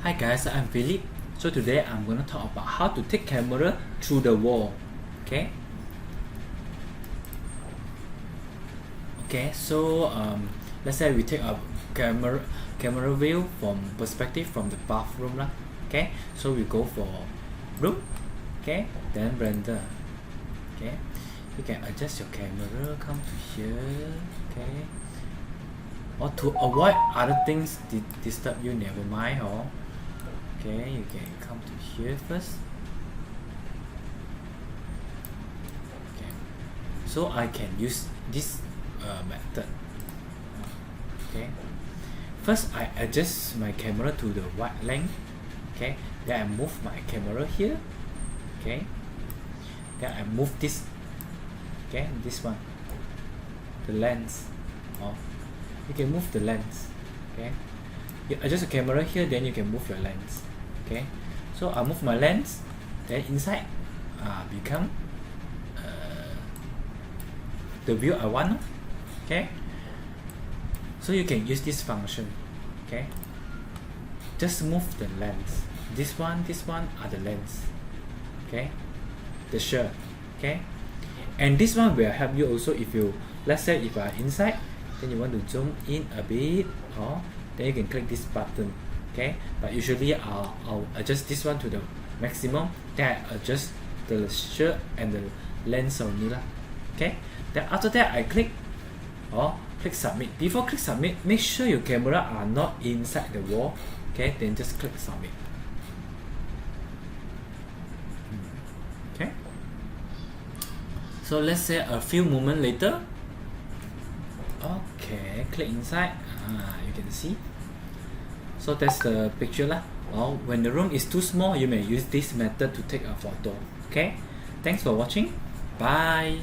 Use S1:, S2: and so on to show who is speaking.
S1: Hi guys, I'm Philip. So today I'm gonna talk about how to take camera through the wall. Okay. So let's say we take a camera view from perspective from the bathroom lah. Okay. So we go for room. Okay. Then render. Okay. You can adjust your camera. Come to here. Okay. Or to avoid other things disturb you, never mind. Okay, you can come to here first. Okay, so I can use this method. Okay, first I adjust my camera to the right length. Okay, then I move my camera here. Okay, then I move this. Okay, this one, the lens. You can move the lens. Okay, you adjust the camera here, then you can move your lens. Okay, so I move my lens, then inside become the view I want. Okay, so you can use this function. Okay, just move the lens. This one are the lens. Okay, the shirt. Okay, and this one will help you also if you, let's say if you are inside, then you want to zoom in a bit, then you can click this button. Okay, but usually I'll adjust this one to the maximum, then I adjust the shirt and the lens only lah. Okay, then after that I click submit. Before click submit, make sure your camera are not inside the wall. Okay, then just click submit. Okay, so let's say a few moments later. Okay, click inside. You can see. So that's the picture lah. When the room is too small, you may use this method to take a photo. Okay, thanks for watching. Bye.